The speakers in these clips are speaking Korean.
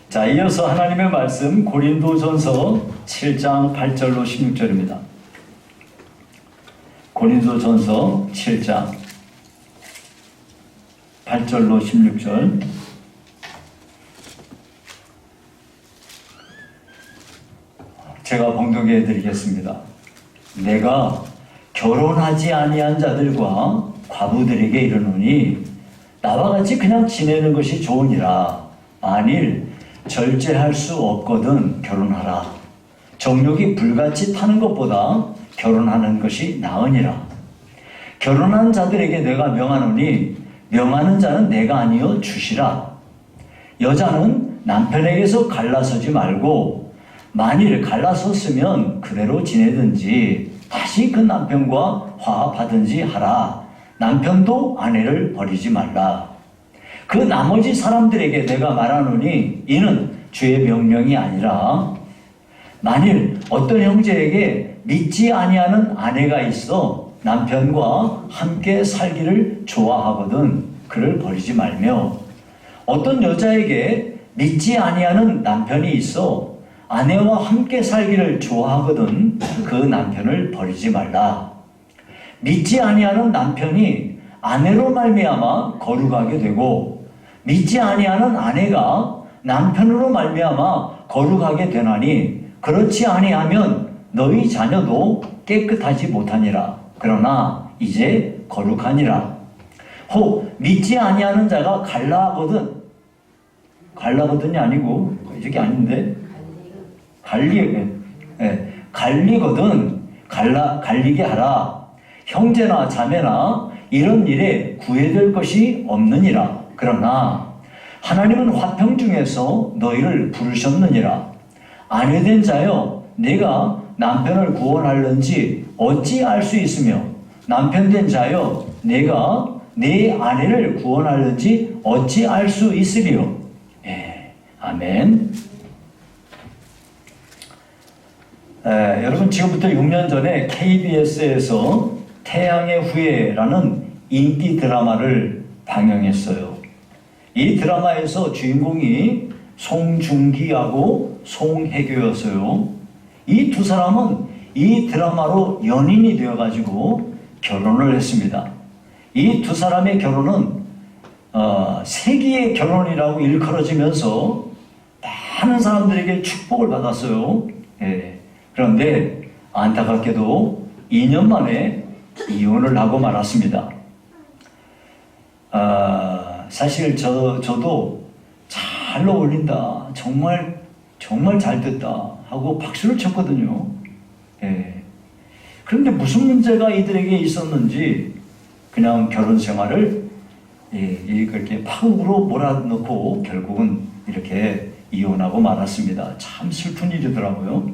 자, 이어서 하나님의 말씀 고린도전서 7장 8절로 16절입니다. 고린도전서 7장 8절로 16절. 제가 봉독해 드리겠습니다. 내가 결혼하지 아니한 자들과 과부들에게 이르노니 나와 같이 그냥 지내는 것이 좋으니라. 만일 절제할 수 없거든 결혼하라. 정욕이 불같이 타는 것보다 결혼하는 것이 나으니라. 결혼한 자들에게 내가 명하노니 명하는 자는 내가 아니여 주시라. 여자는 남편에게서 갈라서지 말고 만일 갈라섰으면 그대로 지내든지 다시 그 남편과 화합하든지 하라. 남편도 아내를 버리지 말라. 그 나머지 사람들에게 내가 말하노니 이는 주의 명령이 아니라 만일 어떤 형제에게 믿지 아니하는 아내가 있어 남편과 함께 살기를 좋아하거든 그를 버리지 말며 어떤 여자에게 믿지 아니하는 남편이 있어 아내와 함께 살기를 좋아하거든 그 남편을 버리지 말라. 믿지 아니하는 남편이 아내로 말미암아 거룩하게 되고 믿지 아니하는 아내가 남편으로 말미암아 거룩하게 되나니 그렇지 아니하면 너희 자녀도 깨끗하지 못하니라. 그러나 이제 거룩하니라. 혹 믿지 아니하는 자가 갈라거든이 아니고 이게 아닌데 갈리거든 갈리게 하라. 형제나 자매나 이런 일에 구애될 것이 없느니라. 그러나 하나님은 화평 중에서 너희를 부르셨느니라. 아내된 자여 내가 남편을 구원하려는지 어찌 알 수 있으며 남편된 자여 내가 내 아내를 구원하려는지 어찌 알 수 있으리요. 아멘. 여러분 지금부터 6년 전에 KBS에서 태양의 후예라는 인기 드라마를 방영했어요. 이 드라마에서 주인공이 송중기하고 송혜교였어요. 이 두 사람은 이 드라마로 연인이 되어가지고 결혼을 했습니다. 이 두 사람의 결혼은 세기의 결혼이라고 일컬어지면서 많은 사람들에게 축복을 받았어요. 그런데 안타깝게도 2년 만에 이혼을 하고 말았습니다. 사실 저도 잘 어울린다, 정말 잘 됐다 하고 박수를 쳤거든요. 그런데 무슨 문제가 이들에게 있었는지 그냥 결혼 생활을 그렇게 파국으로 몰아넣고 결국은 이렇게 이혼하고 말았습니다. 참 슬픈 일이더라고요.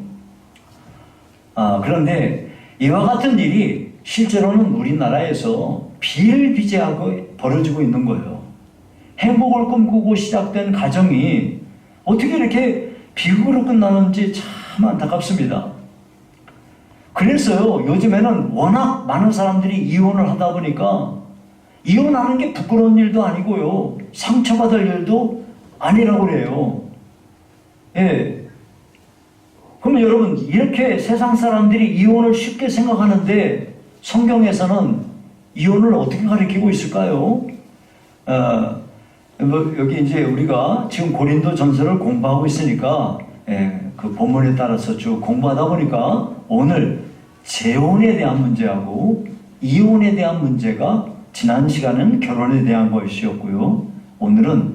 그런데 이와 같은 일이 실제로는 우리나라에서 비일비재하고 벌어지고 있는 거예요. 행복을 꿈꾸고 시작된 가정이 어떻게 이렇게 비극으로 끝나는지 참 안타깝습니다. 그래서요, 요즘에는 워낙 많은 사람들이 이혼을 하다 보니까 이혼하는 게 부끄러운 일도 아니고요, 상처받을 일도 아니라고 그래요. 그럼 여러분, 이렇게 세상 사람들이 이혼을 쉽게 생각하는데 성경에서는 이혼을 어떻게 가르치고 있을까요? 여기 이제 우리가 지금 고린도 전서를 공부하고 있으니까 그 본문에 따라서 쭉 공부하다 보니까 오늘 재혼에 대한 문제하고 이혼에 대한 문제가, 지난 시간은 결혼에 대한 것이었고요, 오늘은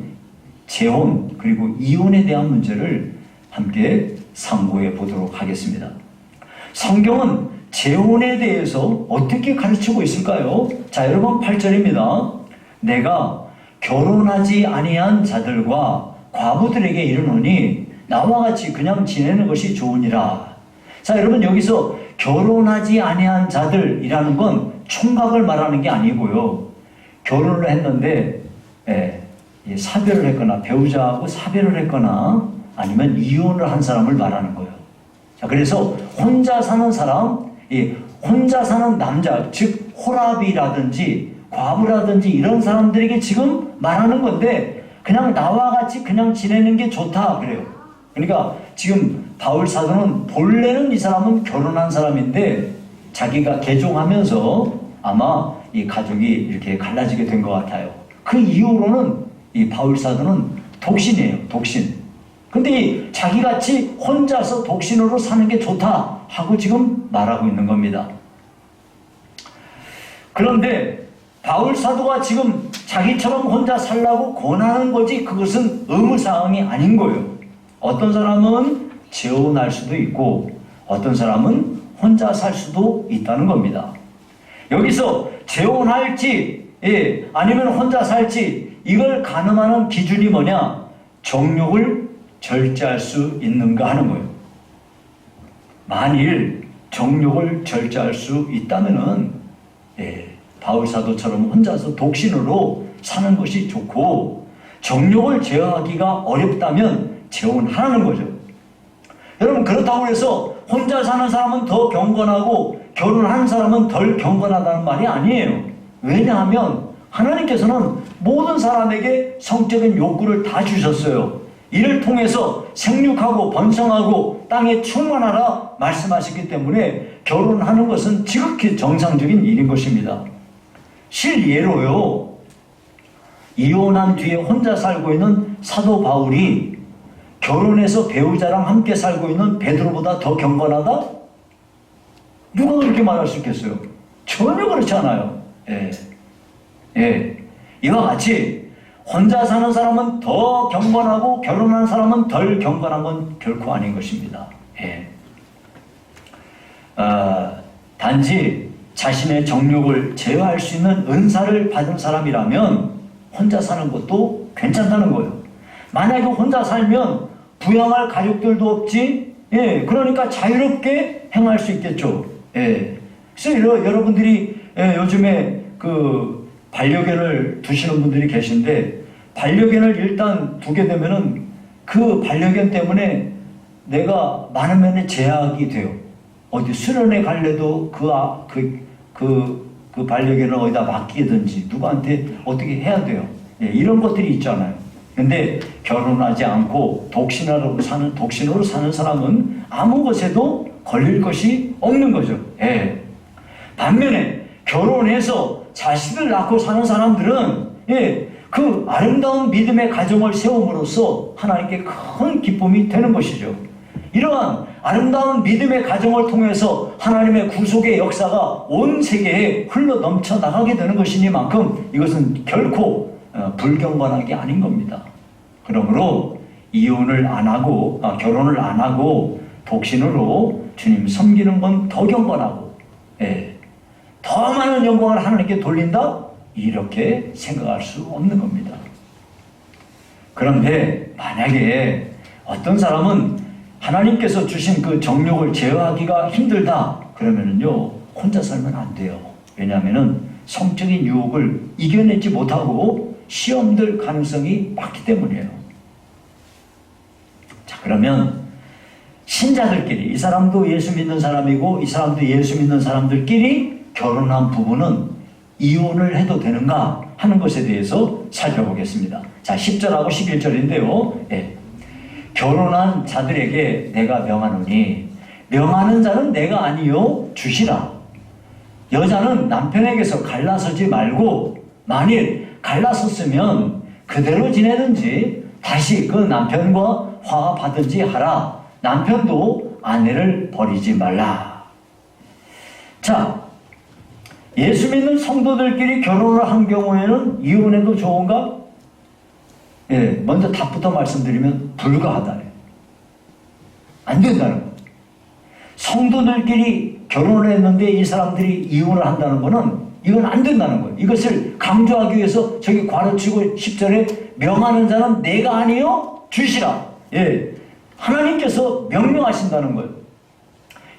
재혼 그리고 이혼에 대한 문제를 함께 상고해 보도록 하겠습니다. 성경은 재혼에 대해서 어떻게 가르치고 있을까요? 자, 여러분 8절입니다. 내가 결혼하지 아니한 자들과 과부들에게 이르노니 나와 같이 그냥 지내는 것이 좋으니라. 자, 여러분 여기서 결혼하지 아니한 자들이라는 건 총각을 말하는 게 아니고요, 결혼을 했는데 사별을 했거나 배우자하고 사별을 했거나 아니면 이혼을 한 사람을 말하는 거예요. 자, 그래서 혼자 사는 사람, 혼자 사는 남자, 즉 호랍이라든지 과부라든지 이런 사람들에게 지금 말하는 건데, 그냥 나와 같이 그냥 지내는 게 좋다 그래요. 그러니까 지금 바울 사도는 본래는 이 사람은 결혼한 사람인데 자기가 개종하면서 아마 이 가족이 이렇게 갈라지게 된 것 같아요. 그 이후로는 이 바울 사도는 독신이에요. 독신. 근데 자기같이 혼자서 독신으로 사는 게 좋다 하고 지금 말하고 있는 겁니다. 그런데 바울 사도가 지금 자기처럼 혼자 살라고 권하는 거지 그것은 의무사항이 아닌 거예요. 어떤 사람은 재혼할 수도 있고 어떤 사람은 혼자 살 수도 있다는 겁니다. 여기서 재혼할지 아니면 혼자 살지 이걸 가늠하는 기준이 뭐냐? 정욕을 절제할 수 있는가 하는 거예요. 만일 정욕을 절제할 수 있다면은 바울 사도처럼 혼자서 독신으로 사는 것이 좋고 정욕을 제어하기가 어렵다면 재혼하라는 거죠. 여러분 그렇다고 해서 혼자 사는 사람은 더 경건하고 결혼하는 사람은 덜 경건하다는 말이 아니에요. 왜냐하면 하나님께서는 모든 사람에게 성적인 욕구를 다 주셨어요. 이를 통해서 생육하고 번성하고 땅에 충만하라 말씀하셨기 때문에 결혼하는 것은 지극히 정상적인 일인 것입니다. 실예로요, 이혼한 뒤에 혼자 살고 있는 사도 바울이 결혼해서 배우자랑 함께 살고 있는 베드로보다 더 경건하다? 누가 그렇게 말할 수 있겠어요? 전혀 그렇지 않아요. 이와 같이 혼자 사는 사람은 더 경건하고 결혼한 사람은 덜 경건한 건 결코 아닌 것입니다. 단지 자신의 정욕을 제어할 수 있는 은사를 받은 사람이라면 혼자 사는 것도 괜찮다는 거예요. 만약에 혼자 살면 부양할 가족들도 없지, 그러니까 자유롭게 행할 수 있겠죠. 그래서 여러분들이 요즘에 그 반려견을 두시는 분들이 계신데 반려견을 일단 두게 되면은 그 반려견 때문에 내가 많은 면에 제약이 돼요. 어디 수련회 갈래도 그 반려견을 어디다 맡기든지 누구한테 어떻게 해야 돼요. 이런 것들이 있잖아요. 근데 결혼하지 않고 독신으로 사는 사람은 아무 것에도 걸릴 것이 없는 거죠. 반면에 결혼해서 자식을 낳고 사는 사람들은 그 아름다운 믿음의 가정을 세움으로써 하나님께 큰 기쁨이 되는 것이죠. 이러한 아름다운 믿음의 가정을 통해서 하나님의 구속의 역사가 온 세계에 흘러 넘쳐 나가게 되는 것이니만큼 이것은 결코 불경건한 게 아닌 겁니다. 그러므로 이혼을 안 하고 결혼을 안 하고 독신으로 주님 섬기는 건 더 경건하고 더 많은 영광을 하나님께 돌린다? 이렇게 생각할 수 없는 겁니다. 그런데 만약에 어떤 사람은 하나님께서 주신 그 정욕을 제어하기가 힘들다 그러면은요 혼자 살면 안 돼요. 왜냐하면은 성적인 유혹을 이겨내지 못하고 시험될 가능성이 많기 때문이에요. 자, 그러면 신자들끼리 이 사람도 예수 믿는 사람이고 이 사람도 예수 믿는 사람들끼리 결혼한 부부는 이혼을 해도 되는가 하는 것에 대해서 살펴보겠습니다. 자, 10절하고 11절인데요. 결혼한 자들에게 내가 명하노니 명하는 자는 내가 아니요 주시라. 여자는 남편에게서 갈라서지 말고 만일 갈라섰으면 그대로 지내든지 다시 그 남편과 화합하든지 하라. 남편도 아내를 버리지 말라. 자, 예수 믿는 성도들끼리 결혼을 한 경우에는 이혼해도 좋은가? 먼저 답부터 말씀드리면 불가하다. 안 된다는 거예요. 성도들끼리 결혼을 했는데 이 사람들이 이혼을 한다는 거는 이건 안 된다는 거예요. 이것을 강조하기 위해서 저기 괄호치고 10절에 명하는 자는 내가 아니요 주시라. 하나님께서 명령하신다는 거예요.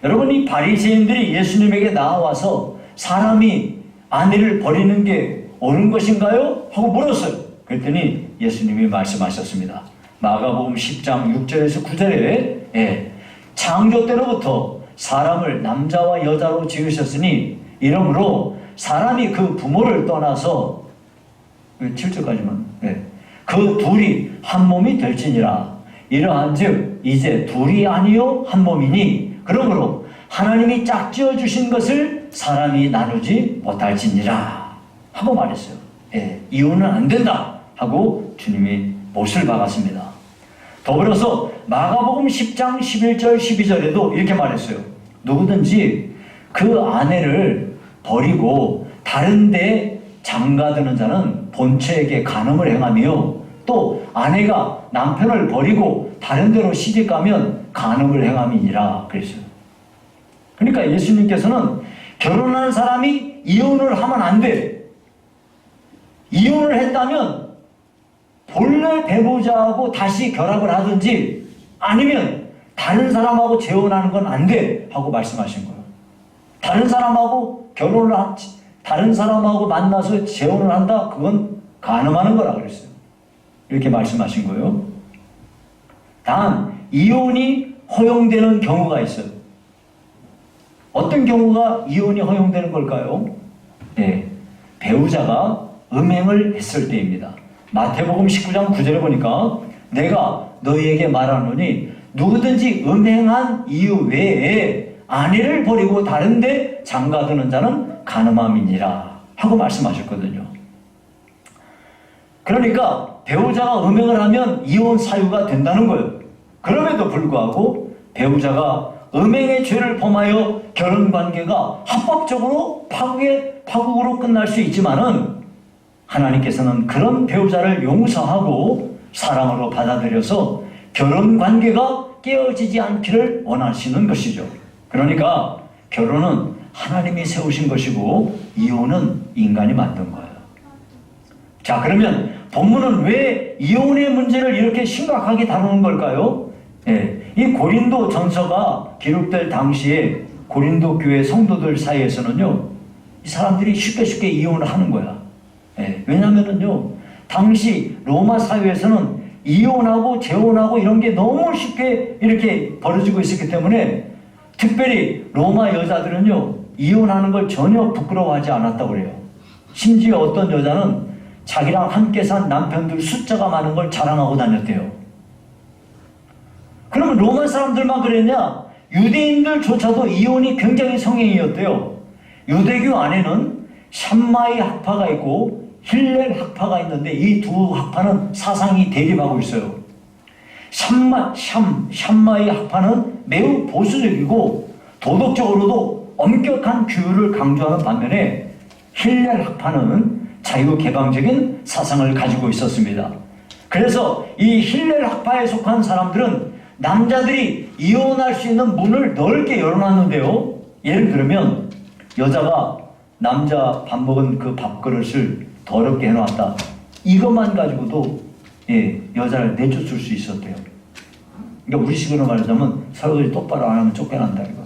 여러분, 이 바리새인들이 예수님에게 나와서 사람이 아내를 버리는 게 옳은 것인가요? 하고 물었어요. 그랬더니 예수님이 말씀하셨습니다. 마가복음 10장 6절에서 9절에 창조 때로부터 사람을 남자와 여자로 지으셨으니 이러므로 사람이 그 부모를 떠나서 7절까지만 그 둘이 한 몸이 될지니라. 이러한즉 이제 둘이 아니요 한 몸이니 그러므로 하나님이 짝지어 주신 것을 사람이 나누지 못할지니라 하고 말했어요. 이혼은 안 된다 하고 주님이 못을 박았습니다. 더불어서 마가복음 10장 11절 12절에도 이렇게 말했어요. 누구든지 그 아내를 버리고 다른 데 장가드는 자는 본처에게 간음을 행하며 또 아내가 남편을 버리고 다른 데로 시집가면 간음을 행함이니라 그랬어요. 그러니까 예수님께서는 결혼한 사람이 이혼을 하면 안 돼. 이혼을 했다면 본래 배우자하고 다시 결합을 하든지 아니면 다른 사람하고 재혼하는 건 안 돼 하고 말씀하신 거예요. 다른 사람하고 다른 사람하고 만나서 재혼을 한다? 그건 간음하는 거라 그랬어요. 이렇게 말씀하신 거예요. 단 이혼이 허용되는 경우가 있어요. 어떤 경우가 이혼이 허용되는 걸까요? 배우자가 음행을 했을 때입니다. 마태복음 19장 9절에 보니까 내가 너희에게 말하노니 누구든지 음행한 이유 외에 아내를 버리고 다른 데 장가드는 자는 간음함이니라 하고 말씀하셨거든요. 그러니까 배우자가 음행을 하면 이혼 사유가 된다는 거예요. 그럼에도 불구하고 배우자가 음행의 죄를 범하여 결혼관계가 합법적으로 파국으로 끝날 수 있지만은 하나님께서는 그런 배우자를 용서하고 사랑으로 받아들여서 결혼관계가 깨어지지 않기를 원하시는 것이죠. 그러니까 결혼은 하나님이 세우신 것이고 이혼은 인간이 만든 거예요. 자, 그러면 본문은 왜 이혼의 문제를 이렇게 심각하게 다루는 걸까요? 이 고린도 전서가 기록될 당시에 고린도 교회 성도들 사이에서는요, 이 사람들이 쉽게 이혼을 하는 거야. 왜냐면은요, 당시 로마 사회에서는 이혼하고 재혼하고 이런 게 너무 쉽게 이렇게 벌어지고 있었기 때문에 특별히 로마 여자들은요, 이혼하는 걸 전혀 부끄러워하지 않았다고 그래요. 심지어 어떤 여자는 자기랑 함께 산 남편들 숫자가 많은 걸 자랑하고 다녔대요. 그러면 로마 사람들만 그랬냐? 유대인들조차도 이혼이 굉장히 성행이었대요. 유대교 안에는 샴마이 학파가 있고 힐렐 학파가 있는데 이 두 학파는 사상이 대립하고 있어요. 샴마이 학파는 매우 보수적이고 도덕적으로도 엄격한 규율을 강조하는 반면에 힐렐 학파는 자유개방적인 사상을 가지고 있었습니다. 그래서 이 힐렐 학파에 속한 사람들은 남자들이 이혼할 수 있는 문을 넓게 열어놨는데요. 예를 들면 여자가 남자 밥 먹은 그 밥그릇을 더럽게 해놨다. 이것만 가지고도 여자를 내쫓을 수 있었대요. 그러니까 우리식으로 말하자면 설거지 똑바로 안 하면 쫓겨난다 이거.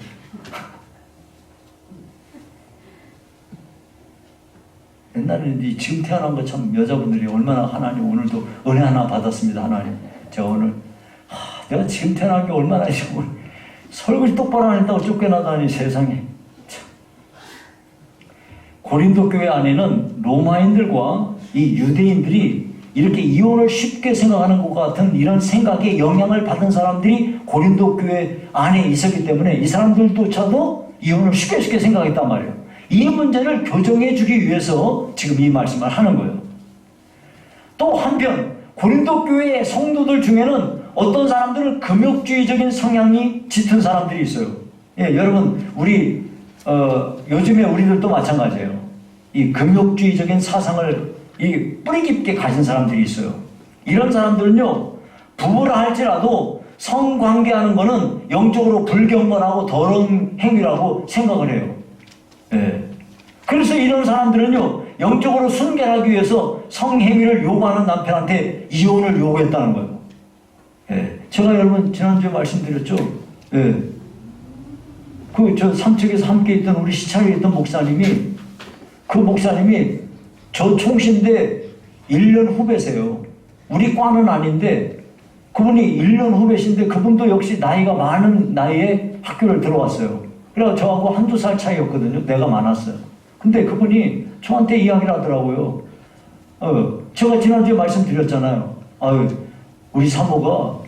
옛날에 지금 태어난 거 참 여자분들이 얼마나 하나님 오늘도 은혜 하나 받았습니다. 하나님 제가 오늘 내가 지금 태어난 게 얼마나 오늘 설거지 똑바로 안 했다고 쫓겨나다니 세상에. 고린도 교회 안에는 로마인들과 이 유대인들이 이렇게 이혼을 쉽게 생각하는 것 같은 이런 생각에 영향을 받은 사람들이 고린도 교회 안에 있었기 때문에 이 사람들조차도 이혼을 쉽게 생각했단 말이에요. 이 문제를 교정해 주기 위해서 지금 이 말씀을 하는 거예요. 또 한편 고린도 교회의 성도들 중에는 어떤 사람들은 금욕주의적인 성향이 짙은 사람들이 있어요. 여러분 우리 요즘에 우리들도 마찬가지예요. 이 금욕주의적인 사상을 뿌리 깊게 가진 사람들이 있어요. 이런 사람들은요, 부부라 할지라도 성관계하는 거는 영적으로 불경건하고 더러운 행위라고 생각을 해요. 그래서 이런 사람들은요, 영적으로 순결하기 위해서 성행위를 요구하는 남편한테 이혼을 요구했다는 거예요. 제가 여러분 지난주에 말씀드렸죠. 저 삼척에서 함께 있던 우리 시차에 있던 목사님이 그 목사님이 저 총신대 1년 후배세요. 우리 과는 아닌데 그분이 1년 후배신데 그분도 역시 나이가 많은 나이에 학교를 들어왔어요. 그래서 저하고 한두 살 차이였거든요. 내가 많았어요. 근데 그분이 저한테 이야기를 하더라고요. 제가 지난주에 말씀드렸잖아요. 아유, 우리 사모가,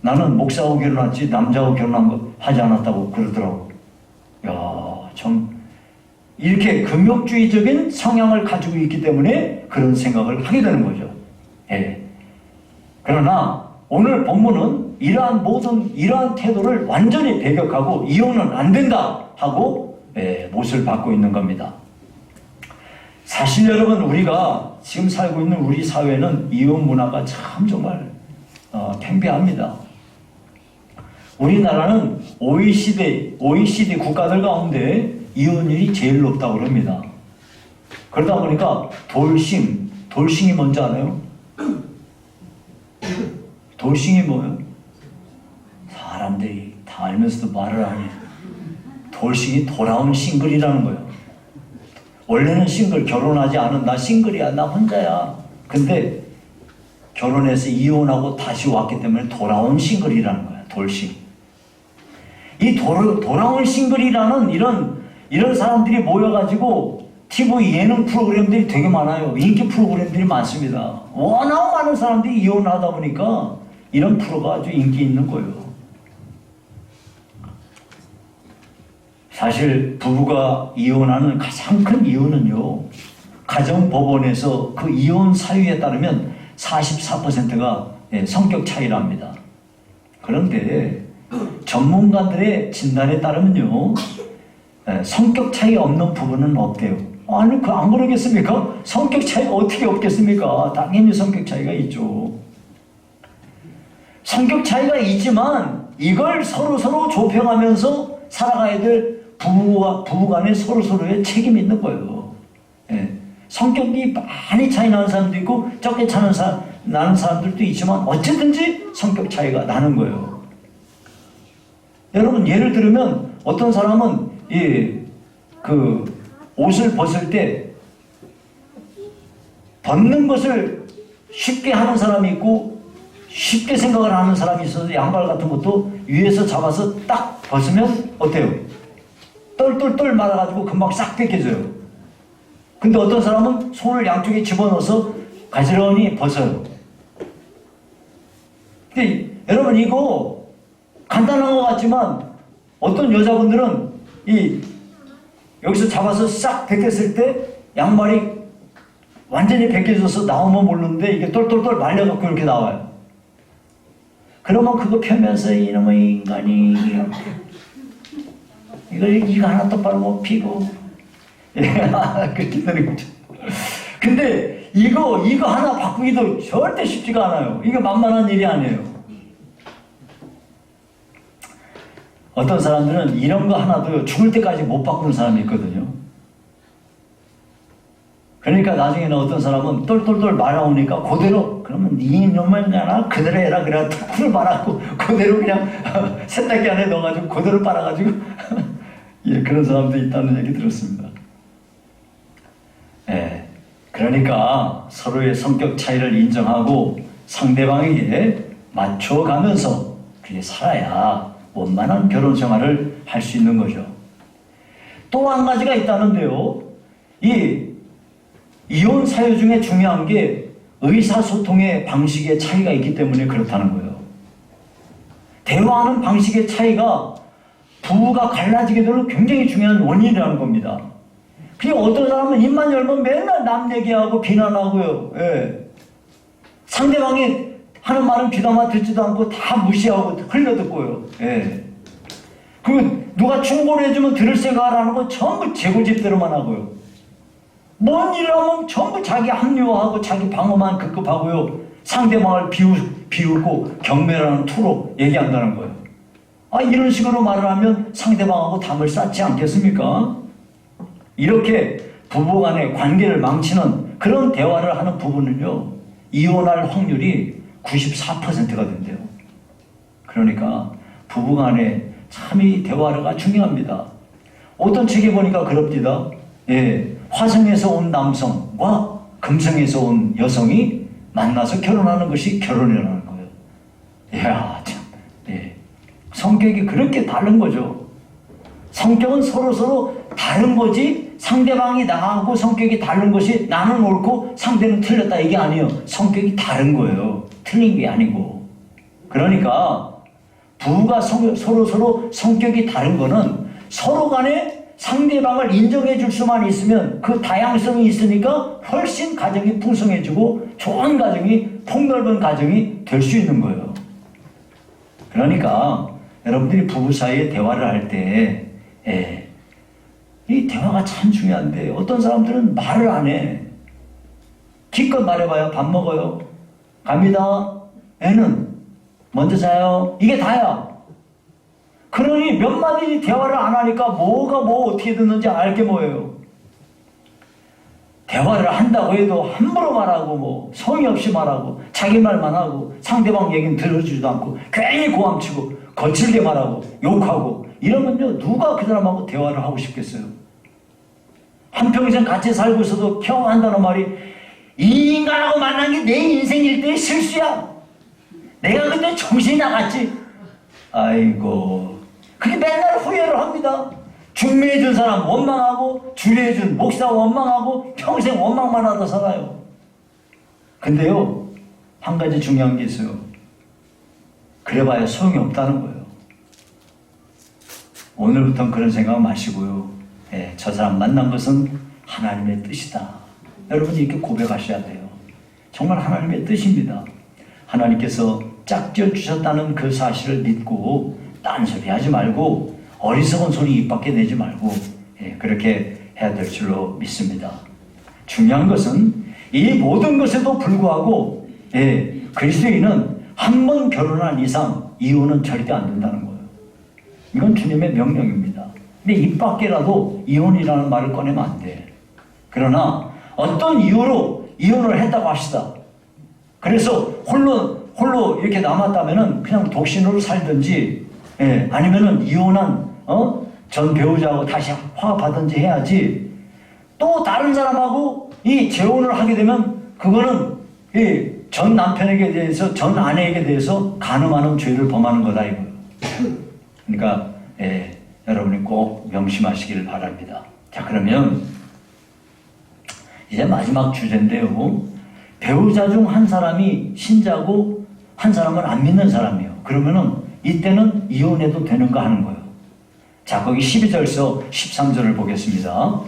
나는 목사하고 결혼했지, 남자하고 하지 않았다고 그러더라고. 야, 참, 이렇게 금욕주의적인 성향을 가지고 있기 때문에 그런 생각을 하게 되는 거죠. 예. 그러나 오늘 본문은 이러한 태도를 완전히 배격하고 이혼은 안 된다 하고 못을 받고 있는 겁니다. 사실 여러분, 우리가 지금 살고 있는 우리 사회는 이혼 문화가 참 정말 팽배합니다. 우리나라는 OECD 국가들 가운데 이혼율이 제일 높다고 그럽니다. 그러다 보니까 돌싱이 뭔지 알아요? 돌싱이 뭐예요? 사람들이 다 알면서도 말을 안 해. 돌싱이 돌아온 싱글이라는 거예요. 원래는 싱글, 결혼하지 않은 나 싱글이야, 나 혼자야. 근데 결혼해서 이혼하고 다시 왔기 때문에 돌아온 싱글이라는 거야, 돌싱. 이 돌아온 싱글이라는 이런 사람들이 모여가지고 TV 예능 프로그램들이 되게 많아요. 인기 프로그램들이 많습니다. 워낙 많은 사람들이 이혼하다 보니까 이런 프로가 아주 인기 있는 거예요. 사실 부부가 이혼하는 가장 큰 이유는요, 가정법원에서 그 이혼 사유에 따르면 44%가 성격 차이랍니다. 그런데 전문가들의 진단에 따르면요, 성격 차이 없는 부부는 없대요. 아니, 안 그러겠습니까? 성격 차이가 어떻게 없겠습니까? 당연히 성격 차이가 있죠. 성격 차이가 있지만 이걸 서로 조평하면서 살아가야 될 부부 간에 서로의 책임이 있는 거예요. 성격이 많이 차이 나는 사람도 있고 적게 나는 사람들도 있지만 어쨌든지 성격 차이가 나는 거예요. 여러분, 예를 들면 어떤 사람은 옷을 벗을 때 벗는 것을 쉽게 하는 사람이 있고 쉽게 생각을 하는 사람이 있어서 양말 같은 것도 위에서 잡아서 딱 벗으면 어때요? 똘똘똘 말아가지고 금방 싹 벗겨져요. 근데 어떤 사람은 손을 양쪽에 집어넣어서 가지런히 벗어요. 근데 여러분, 이거 간단한 것 같지만 어떤 여자분들은 여기서 잡아서 싹 벗겼을 때 양말이 완전히 벗겨져서 나오면 모르는데 이게 똘똘똘 말려갖고 이렇게 나와요. 그러면 그거 펴면서 이놈의 인간이 이거 하나 똑바로 못 피고 그렇게 되는 거죠. 근데 이거 하나 바꾸기도 절대 쉽지가 않아요. 이게 만만한 일이 아니에요. 어떤 사람들은 이런 거 하나도 죽을 때까지 못 바꾸는 사람이 있거든요. 그러니까 나중에는 어떤 사람은 똘똘똘 말아오니까 그대로, 그러면 이놈은 하나 그대로 해라. 그래 툭 말아갖고 그대로 그냥 세탁기 안에 넣어가지고 그대로 빨아가지고 그런 사람도 있다는 얘기 들었습니다. 그러니까 서로의 성격 차이를 인정하고 상대방에게 맞춰가면서 그렇게 살아야 원만한 결혼 생활을 할 수 있는 거죠. 또 한 가지가 있다는데요. 이혼 사유 중에 중요한 게 의사소통의 방식의 차이가 있기 때문에 그렇다는 거예요. 대화하는 방식의 차이가 부부가 갈라지게 되는 굉장히 중요한 원인이라는 겁니다. 그냥 어떤 사람은 입만 열면 맨날 남 얘기하고 비난하고요. 상대방이 하는 말은 귀담아 듣지도 않고 다 무시하고 흘려듣고요. 누가 충고를 해주면 들을 생각을 하는 거 전부 재고집대로만 하고요. 뭔 일을 하면 전부 자기 합리화하고 자기 방어만 급급하고요. 상대방을 비웃고 경멸하는 투로 얘기한다는 거예요. 이런 식으로 말을 하면 상대방하고 담을 쌓지 않겠습니까? 이렇게 부부간의 관계를 망치는 그런 대화를 하는 부부는요, 이혼할 확률이 94%가 된대요. 그러니까 부부간에 참 이 대화가 중요합니다. 어떤 책에 보니까 그럽니다. 화성에서 온 남성과 금성에서 온 여성이 만나서 결혼하는 것이 결혼이라는 거예요. 이야, 참. 성격이 그렇게 다른 거죠. 성격은 서로 다른 거지 상대방이 나하고 성격이 다른 것이 나는 옳고 상대는 틀렸다 이게 아니에요. 성격이 다른 거예요. 틀린 게 아니고. 그러니까 부부가 서로 성격이 다른 거는 서로 간에 상대방을 인정해 줄 수만 있으면 그 다양성이 있으니까 훨씬 가정이 풍성해지고 좋은 가정이 폭넓은 가정이 될 수 있는 거예요. 그러니까 여러분들이 부부 사이에 대화를 할 때 이 대화가 참 중요한데 어떤 사람들은 말을 안 해. 기껏 말해봐야 밥 먹어요. 갑니다. 애는 먼저 자요. 이게 다야. 그러니 몇 마디 대화를 안 하니까 뭐가 뭐 어떻게 듣는지 알게 뭐예요. 대화를 한다고 해도 함부로 말하고 뭐 성의 없이 말하고 자기 말만 하고 상대방 얘기는 들어주지도 않고 괜히 고함치고 거칠게 말하고 욕하고 이러면요 누가 그 사람하고 대화를 하고 싶겠어요. 한평생 같이 살고 있어도 겨우 한다는 말이 이 인간하고 만난 게 내 인생일 때의 실수야. 내가 그때 정신이 나갔지. 아이고 그게 맨날 후회를 합니다. 중매해준 사람 원망하고 주례해준 목사 원망하고 평생 원망만 하다 살아요. 근데요 한 가지 중요한 게 있어요. 그래봐야 소용이 없다는 거예요. 오늘부터는 그런 생각 마시고요. 저 사람 만난 것은 하나님의 뜻이다. 여러분이 이렇게 고백하셔야 돼요. 정말 하나님의 뜻입니다. 하나님께서 짝지어 주셨다는 그 사실을 믿고 딴소리 하지 말고 어리석은 소리 입 밖에 내지 말고 그렇게 해야 될 줄로 믿습니다. 중요한 것은 이 모든 것에도 불구하고 그리스도인은 한 번 결혼한 이상 이혼은 절대 안 된다는 거예요. 이건 주님의 명령입니다. 근데 입 밖에라도 이혼이라는 말을 꺼내면 안 돼. 그러나 어떤 이유로 이혼을 했다고 합시다. 그래서 홀로 이렇게 남았다면은 그냥 독신으로 살든지 아니면은 이혼한 전 배우자하고 다시 화합하든지 해야지. 또 다른 사람하고 이 재혼을 하게 되면 그거는 이 전 남편에게 대해서 전 아내에게 대해서 간음하는 죄를 범하는 거다 이거예요. 그러니까 여러분이 꼭 명심하시길 바랍니다. 자 그러면 이제 마지막 주제인데요. 배우자 중 한 사람이 신자고 한 사람은 안 믿는 사람이에요. 그러면은 이때는 이혼해도 되는가 하는 거예요. 자 거기 12절에서 13절을 보겠습니다.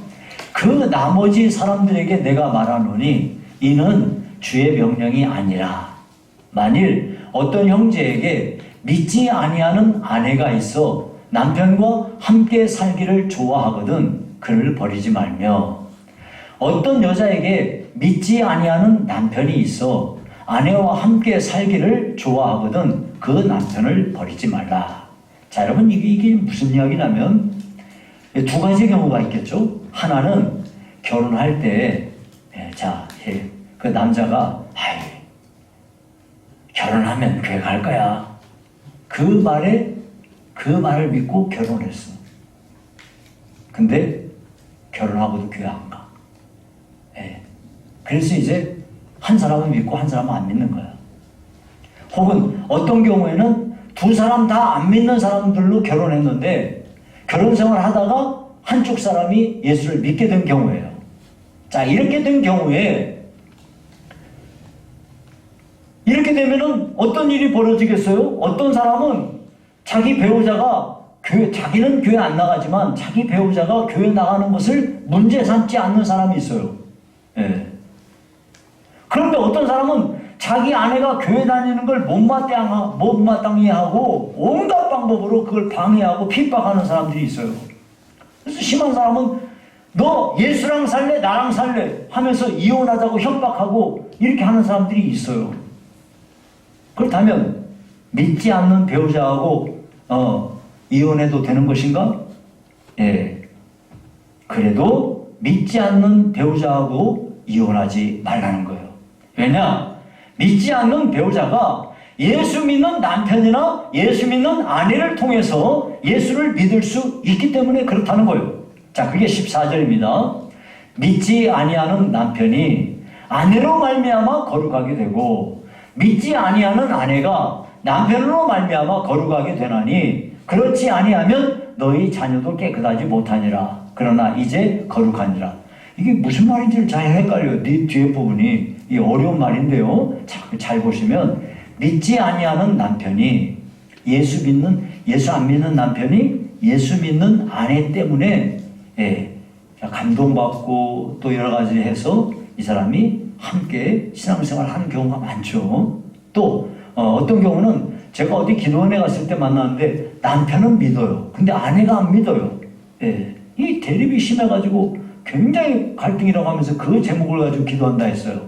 그 나머지 사람들에게 내가 말하노니 이는 주의 명령이 아니라 만일 어떤 형제에게 믿지 아니하는 아내가 있어 남편과 함께 살기를 좋아하거든 그를 버리지 말며 어떤 여자에게 믿지 아니하는 남편이 있어 아내와 함께 살기를 좋아하거든 그 남편을 버리지 말라. 자 여러분 이게 무슨 이야기냐면 두 가지 경우가 있겠죠. 하나는 결혼할 때 그 남자가 결혼하면 교회 갈 거야. 그 말을 믿고 결혼했어. 근데 결혼하고도 교회 안 가. 그래서 이제 한 사람은 믿고 한 사람은 안 믿는 거야. 혹은 어떤 경우에는 두 사람 다 안 믿는 사람들로 결혼했는데 결혼 생활 하다가 한쪽 사람이 예수를 믿게 된 경우예요. 자, 이렇게 된 경우에 이렇게 되면은 어떤 일이 벌어지겠어요? 어떤 사람은 자기 배우자가 자기는 교회 안 나가지만 자기 배우자가 교회 나가는 것을 문제 삼지 않는 사람이 있어요. 그런데 어떤 사람은 자기 아내가 교회 다니는 걸 못마땅해 하고 온갖 방법으로 그걸 방해하고 핍박하는 사람들이 있어요. 그래서 심한 사람은 너 예수랑 살래? 나랑 살래? 하면서 이혼하자고 협박하고 이렇게 하는 사람들이 있어요. 그렇다면 믿지 않는 배우자하고 이혼해도 되는 것인가? 그래도 믿지 않는 배우자하고 이혼하지 말라는 거예요. 왜냐? 믿지 않는 배우자가 예수 믿는 남편이나 예수 믿는 아내를 통해서 예수를 믿을 수 있기 때문에 그렇다는 거예요. 자, 그게 14절입니다. 믿지 아니하는 남편이 아내로 말미암아 거룩하게 되고 믿지 아니하는 아내가 남편으로 말미암아 거룩하게 되나니 그렇지 아니하면 너희 자녀도 깨끗하지 못하니라. 그러나 이제 거룩하니라. 이게 무슨 말인지를 잘 헷갈려요. 뒤에 부분이 이 어려운 말인데요. 잘 보시면 믿지 아니하는 남편이 예수 안 믿는 남편이 예수 믿는 아내 때문에 감동받고 또 여러 가지 해서 이 사람이 함께 신앙생활 하는 경우가 많죠. 또 어떤 경우는 제가 어디 기도원에 갔을 때 만났는데 남편은 믿어요. 근데 아내가 안 믿어요. 이 대립이 심해가지고 굉장히 갈등이라고 하면서 그 제목을 가지고 기도한다 했어요.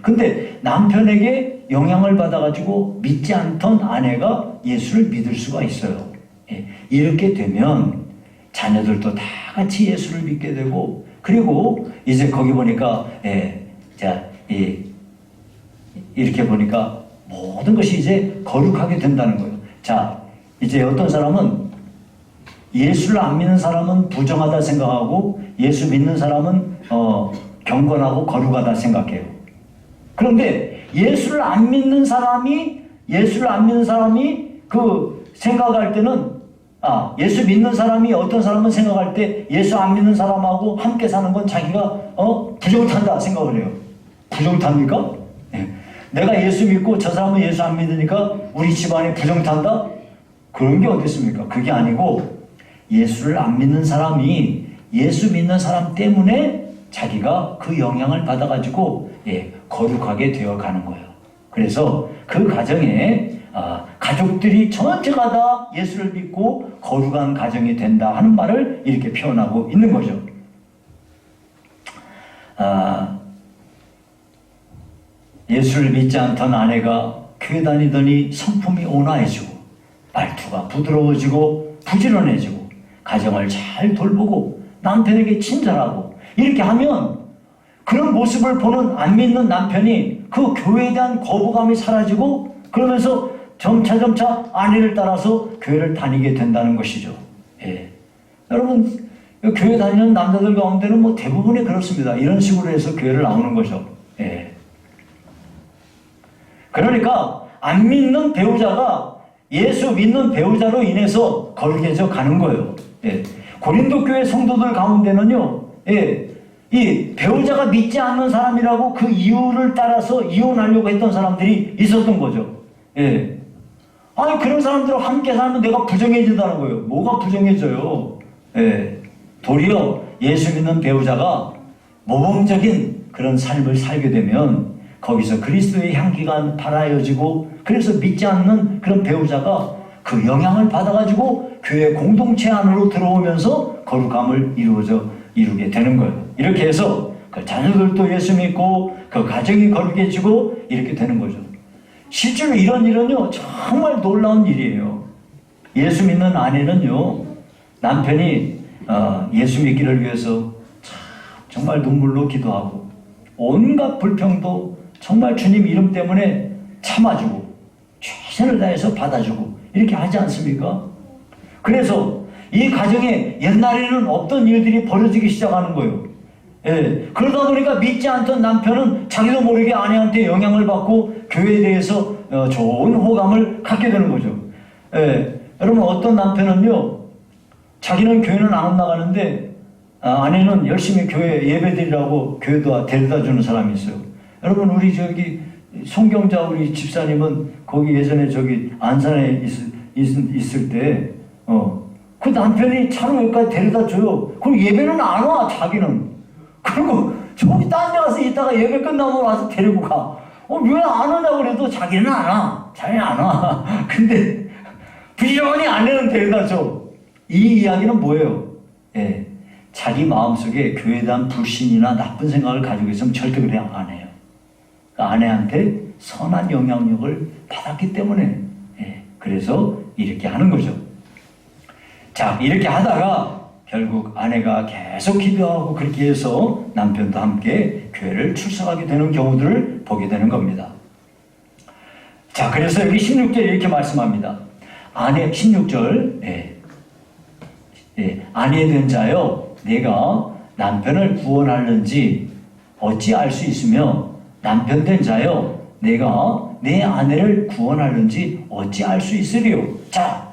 근데 남편에게 영향을 받아가지고 믿지 않던 아내가 예수를 믿을 수가 있어요. 이렇게 되면 자녀들도 다 같이 예수를 믿게 되고, 그리고 이제 거기 보니까 이렇게 보니까 모든 것이 이제 거룩하게 된다는 거예요. 자, 이제 어떤 사람은 예수를 안 믿는 사람은 부정하다 생각하고 예수 믿는 사람은 경건하고 거룩하다 생각해요. 그런데 예수를 안 믿는 사람이 그 생각할 때는 예수 믿는 사람이 어떤 사람은 생각할 때 예수 안 믿는 사람하고 함께 사는 건 자기가 부정을 탄다 생각을 해요. 부정을 탑니까? 내가 예수 믿고 저 사람은 예수 안 믿으니까 우리 집안에 부정 탄다? 그런 게 어디 있습니까? 그게 아니고 예수를 안 믿는 사람이 예수 믿는 사람 때문에 자기가 그 영향을 받아가지고 거룩하게 되어가는 거예요. 그래서 그 가정에 가족들이 전체가 다 예수를 믿고 거룩한 가정이 된다 하는 말을 이렇게 표현하고 있는 거죠. 예수를 믿지 않던 아내가 교회 다니더니 성품이 온화해지고 말투가 부드러워지고 부지런해지고 가정을 잘 돌보고 남편에게 친절하고 이렇게 하면 그런 모습을 보는 안 믿는 남편이 그 교회에 대한 거부감이 사라지고 그러면서 점차 아내를 따라서 교회를 다니게 된다는 것이죠. 여러분 교회 다니는 남자들 가운데는 뭐 대부분이 그렇습니다. 이런 식으로 해서 교회를 나오는 거죠. 그러니까 안 믿는 배우자가 예수 믿는 배우자로 인해서 거룩해져 가는 거예요. 고린도 교회 성도들 가운데는요, 이 배우자가 믿지 않는 사람이라고 그 이유를 따라서 이혼하려고 했던 사람들이 있었던 거죠. 아니 그런 사람들과 함께 살면 내가 부정해진다는 거예요. 뭐가 부정해져요? 도리어 예수 믿는 배우자가 모범적인 그런 삶을 살게 되면 거기서 그리스도의 향기가 발하여지고 그래서 믿지 않는 그런 배우자가 그 영향을 받아가지고 교회 공동체 안으로 들어오면서 거룩함을 이루게 되는 거예요. 이렇게 해서 그 자녀들도 예수 믿고 그 가정이 거룩해지고 이렇게 되는 거죠. 실제로 이런 일은요 정말 놀라운 일이에요. 예수 믿는 아내는요 남편이 예수 믿기를 위해서 정말 눈물로 기도하고 온갖 불평도 정말 주님 이름 때문에 참아주고 최선을 다해서 받아주고 이렇게 하지 않습니까? 그래서 이 가정에 옛날에는 없던 일들이 벌어지기 시작하는 거예요. 그러다 보니까 믿지 않던 남편은 자기도 모르게 아내한테 영향을 받고 교회에 대해서 좋은 호감을 갖게 되는 거죠. 여러분 어떤 남편은요 자기는 교회는 안 나가는데 아내는 열심히 교회 예배드리라고 교회도 데려다 주는 사람이 있어요. 여러분 우리 저기 송경자 우리 집사님은 거기 예전에 저기 안산에 있을 때 그 남편이 차로 여기까지 데려다 줘요. 그럼 예배는 안 와 자기는. 그리고 저기 딴 데 가서 있다가 예배 끝나고 와서 데리고 가. 왜 안 오냐고 그래도 자기는 안 와. 자기는 안 와. 근데 부지런히 아내는 데려다 줘. 이 이야기는 뭐예요? 자기 마음속에 교회에 대한 불신이나 나쁜 생각을 가지고 있으면 절대 그래 안 해요. 그러니까 아내한테 선한 영향력을 받았기 때문에 그래서 이렇게 하는 거죠. 자, 이렇게 하다가 결국 아내가 계속 기도하고 그렇게 해서 남편도 함께 교회를 출석하게 되는 경우들을 보게 되는 겁니다. 자, 그래서 여기 16절에 이렇게 말씀합니다. 16절 아내 된 자여 내가 남편을 구원하는지 어찌 알 수 있으며 남편 된 자여 내가 내 아내를 구원하는지 어찌 알 수 있으리요. 자,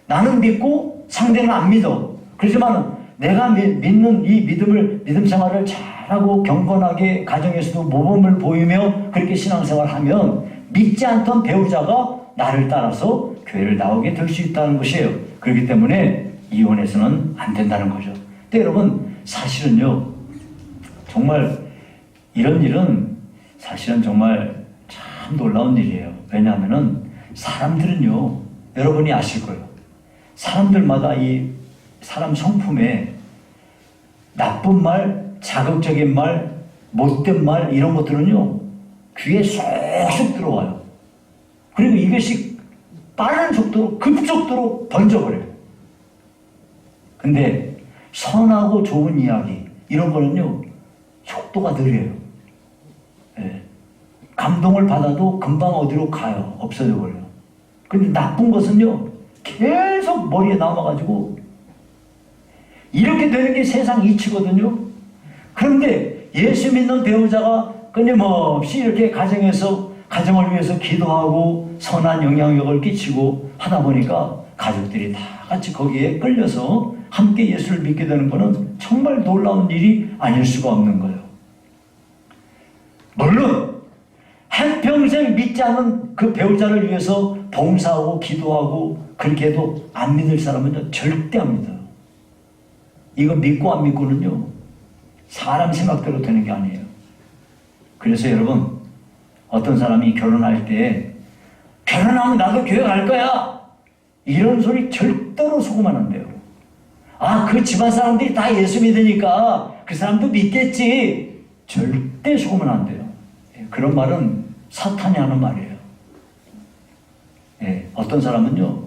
나는 믿고 상대는 안 믿어. 그렇지만 내가 믿는 이 믿음 생활을 잘하고 경건하게 가정에서도 모범을 보이며 그렇게 신앙생활을 하면 믿지 않던 배우자가 나를 따라서 교회를 나오게 될 수 있다는 것이에요. 그렇기 때문에 이혼해서는 안 된다는 거죠. 근데 여러분, 사실은요, 정말 이런 일은 사실은 정말 참 놀라운 일이에요. 왜냐하면은 사람들은요, 여러분이 아실 거예요. 사람들마다 이 사람 성품에 나쁜 말, 자극적인 말, 못된 말 이런 것들은요, 귀에 쏙쏙 들어와요. 그리고 이것이 빠른 속도로 급속도로 번져버려요. 근데 선하고 좋은 이야기 이런 거는요, 속도가 느려요. 예. 감동을 받아도 금방 어디로 가요. 없어져 버려요. 근데 나쁜 것은요, 계속 머리에 남아가지고 이렇게 되는 게 세상 이치거든요. 그런데 예수 믿는 배우자가 끊임없이 이렇게 가정을 위해서 기도하고 선한 영향력을 끼치고 하다 보니까 가족들이 다 같이 거기에 끌려서 함께 예수를 믿게 되는 것은 정말 놀라운 일이 아닐 수가 없는 거예요. 물론 한평생 믿지 않는 그 배우자를 위해서 봉사하고 기도하고 그렇게 해도 안 믿을 사람은요, 절대 안 믿어요. 이거 믿고 안 믿고는요, 사람 생각대로 되는 게 아니에요. 그래서 여러분, 어떤 사람이 결혼할 때 결혼하면 나도 교회 갈 거야, 이런 소리 절대로 속으면 안 돼요. 아, 그 집안 사람들이 다 예수 믿으니까 그 사람도 믿겠지, 절대 속으면 안 돼요. 그런 말은 사탄이 하는 말이에요. 예, 어떤 사람은요,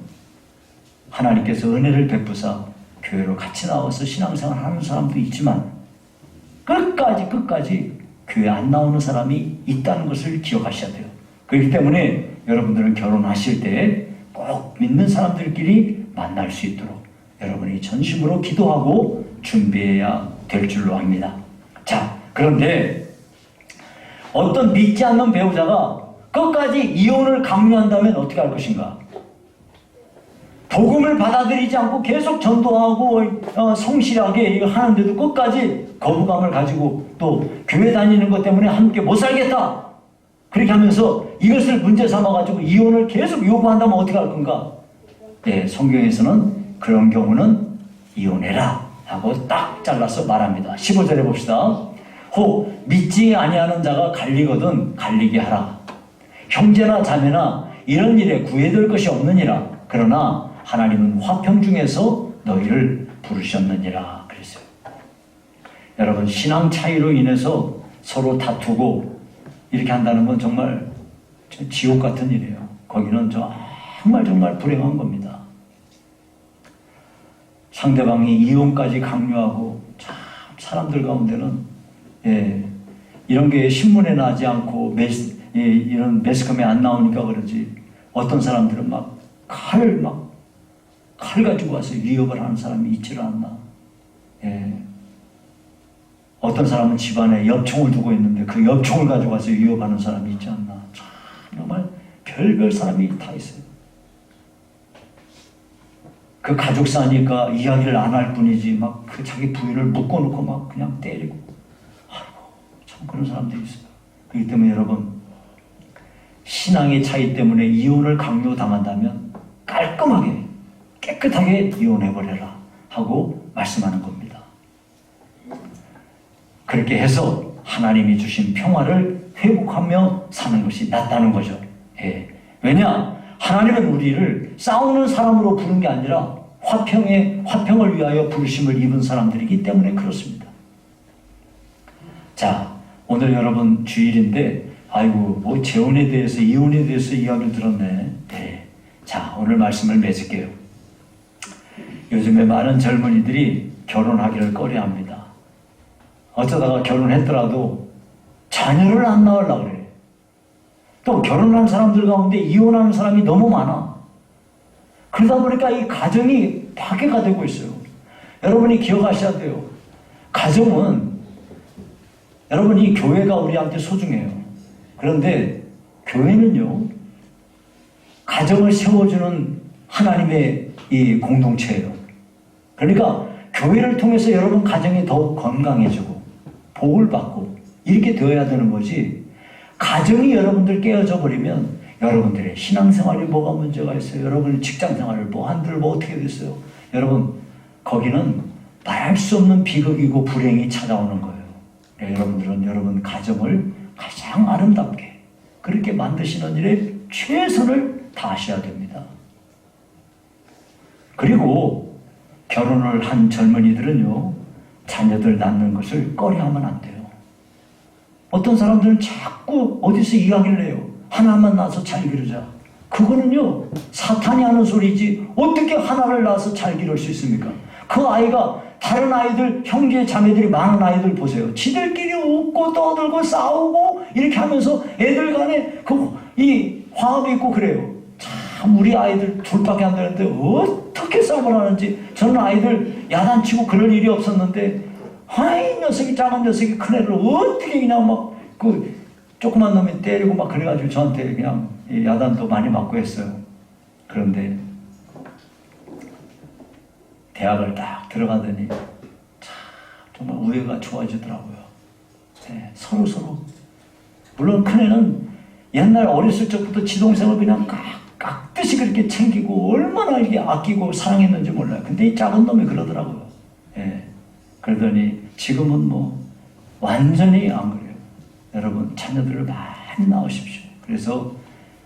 하나님께서 은혜를 베푸사 교회로 같이 나와서 신앙생활 하는 사람도 있지만 끝까지 교회 안 나오는 사람이 있다는 것을 기억하셔야 돼요. 그렇기 때문에 여러분들은 결혼하실 때 꼭 믿는 사람들끼리 만날 수 있도록 여러분이 전심으로 기도하고 준비해야 될 줄로 압니다. 자, 그런데 어떤 믿지 않는 배우자가 끝까지 이혼을 강요한다면 어떻게 할 것인가? 복음을 받아들이지 않고 계속 전도하고 성실하게 이거 하는데도 끝까지 거부감을 가지고 또 교회 다니는 것 때문에 함께 못 살겠다, 그렇게 하면서 이것을 문제 삼아가지고 이혼을 계속 요구한다면 어떻게 할 건가? 네, 성경에서는 그런 경우는 이혼해라 하고 딱 잘라서 말합니다. 15절에 봅시다. 혹 믿지 아니하는 자가 갈리거든 갈리게 하라. 형제나 자매나 이런 일에 구애될 것이 없느니라. 그러나 하나님은 화평 중에서 너희를 부르셨느니라 그랬어요. 여러분, 신앙 차이로 인해서 서로 다투고 이렇게 한다는 건 정말 지옥 같은 일이에요. 거기는 정말 불행한 겁니다. 상대방이 이혼까지 강요하고 참 사람들 가운데는 이런 게 신문에 나지 않고 이런 매스컴에 안 나오니까 그러지, 어떤 사람들은 칼 가지고 와서 위협을 하는 사람이 있지를 않나. 어떤 사람은 집안에 엽총을 두고 있는데 그 엽총을 가지고 와서 위협하는 사람이 있지 않나. 정말 별별 사람이 다 있어요. 그 가족사니까 이야기를 안 할 뿐이지 그 자기 부인을 묶어놓고 그냥 때리고, 아이고, 참 그런 사람들이 있어요. 그렇기 때문에 여러분, 신앙의 차이 때문에 이혼을 강요당한다면 깔끔하게 깨끗하게 이혼해버려라 하고 말씀하는 겁니다. 그렇게 해서 하나님이 주신 평화를 회복하며 사는 것이 낫다는 거죠. 왜냐? 하나님은 우리를 싸우는 사람으로 부른 게 아니라 화평을 위하여 부르심을 입은 사람들이기 때문에 그렇습니다. 자, 오늘 여러분 주일인데 아이고, 재혼에 대해서, 이혼에 대해서 이야기를 들었네. 자, 오늘 말씀을 맺을게요. 요즘에 많은 젊은이들이 결혼하기를 꺼려합니다. 어쩌다가 결혼했더라도 자녀를 안 낳으려고 그래. 또 결혼한 사람들 가운데 이혼하는 사람이 너무 많아. 그러다 보니까 이 가정이 파괴가 되고 있어요. 여러분이 기억하셔야 돼요. 가정은, 여러분이 교회가 우리한테 소중해요. 그런데 교회는요, 가정을 세워주는 하나님의 이 공동체예요. 그러니까 교회를 통해서 여러분 가정이 더욱 건강해지고 복을 받고 이렇게 되어야 되는 거지. 가정이 여러분들 깨어져 버리면 여러분들의 신앙생활이 뭐가 문제가 있어요? 여러분의 직장생활을 뭐 한들 뭐 어떻게 됐어요? 여러분 거기는 말할 수 없는 비극이고 불행이 찾아오는 거예요. 여러분들은 여러분 가정을 가장 아름답게 그렇게 만드시는 일에 최선을 다하셔야 됩니다. 그리고 결혼을 한 젊은이들은요, 자녀들 낳는 것을 꺼려하면 안 돼요. 어떤 사람들은 자꾸 어디서 이야기를 해요. 하나만 낳아서 잘 기르자. 그거는요, 사탄이 하는 소리지 어떻게 하나를 낳아서 잘 기를 수 있습니까? 그 아이가 다른 아이들, 형제 자매들이 많은 아이들 보세요. 지들끼리 웃고 떠들고 싸우고 이렇게 하면서 애들 간에 이 화합이 있고 그래요. 참 우리 아이들 둘밖에 안 되는데 어떻게 싸움을 하는지. 저는 아이들 야단치고 그럴 일이 없었는데 이 녀석이 작은 녀석이 큰 애를 어떻게 그냥 막 그 조그만 놈이 때리고 막 그래가지고 저한테 그냥 야단도 많이 맞고 했어요. 그런데 대학을 딱 들어가더니 참 정말 우애가 좋아지더라고요. 네, 서로 물론 큰애는 옛날 어렸을 적부터 지동생을 그냥 깍듯이 그렇게 챙기고 얼마나 이렇게 아끼고 사랑했는지 몰라요. 근데 이 작은 놈이 그러더라고요. 네, 그러더니 지금은 뭐 완전히 안 그래요. 여러분 자녀들을 많이 낳으십시오. 그래서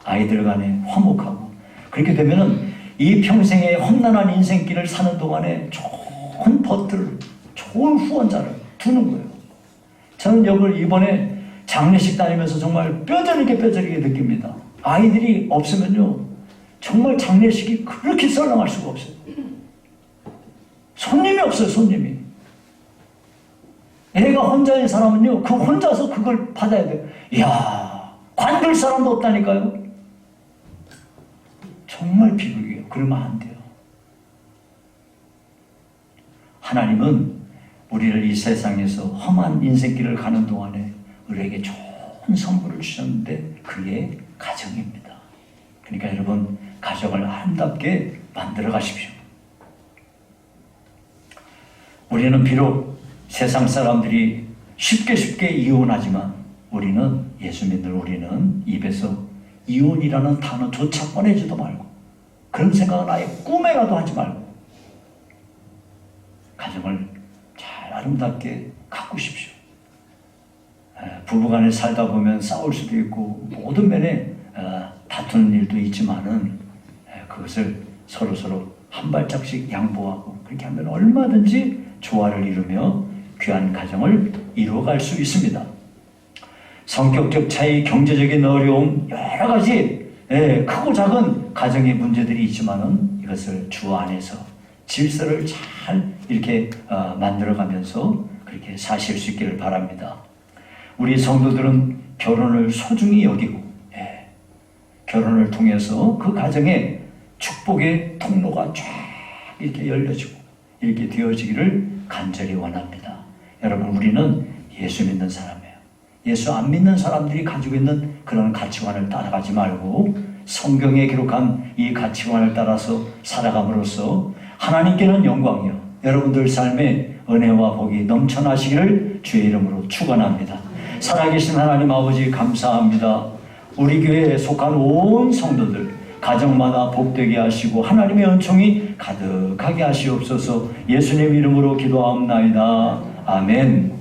아이들 간에 화목하고 그렇게 되면은 이 평생의 험난한 인생길을 사는 동안에 좋은 벗들을, 좋은 후원자를 두는 거예요. 저는 이번에 장례식 다니면서 정말 뼈저리게 느낍니다. 아이들이 없으면요, 정말 장례식이 그렇게 썰렁할 수가 없어요. 손님이 없어요, 손님이. 애가 혼자인 사람은요, 그 혼자서 그걸 받아야 돼요. 이야, 관둘 사람도 없다니까요. 정말 비극이에요. 그러면 안 돼요. 하나님은 우리를 이 세상에서 험한 인생길을 가는 동안에 우리에게 좋은 선물을 주셨는데 그게 가정입니다. 그러니까 여러분 가정을 아름답게 만들어 가십시오. 우리는 비록 세상 사람들이 쉽게 이혼하지만 우리는 예수 믿는 우리는 입에서 이혼이라는 단어조차 꺼내지도 말고 그런 생각은 아예 꿈에라도 하지 말고 가정을 잘 아름답게 가꾸십시오. 부부간에 살다 보면 싸울 수도 있고 모든 면에 다투는 일도 있지만은 그것을 서로 한 발짝씩 양보하고 그렇게 하면 얼마든지 조화를 이루며 귀한 가정을 이루어갈 수 있습니다. 성격적 차이, 경제적인 어려움, 여러 가지 크고 작은 가정의 문제들이 있지만은 이것을 주 안에서 질서를 잘 이렇게 만들어가면서 그렇게 사실 수 있기를 바랍니다. 우리 성도들은 결혼을 소중히 여기고 결혼을 통해서 그 가정에 축복의 통로가 쫙 이렇게 열려지고 이렇게 되어지기를 간절히 원합니다. 여러분 우리는 예수 믿는 사람이에요. 예수 안 믿는 사람들이 가지고 있는 그런 가치관을 따라가지 말고 성경에 기록한 이 가치관을 따라서 살아감으로써 하나님께는 영광이요 여러분들 삶에 은혜와 복이 넘쳐나시기를 주의 이름으로 축원합니다. 살아계신 하나님 아버지 감사합니다. 우리 교회에 속한 온 성도들 가정마다 복되게 하시고 하나님의 은총이 가득하게 하시옵소서. 예수님 이름으로 기도하옵나이다. 아멘.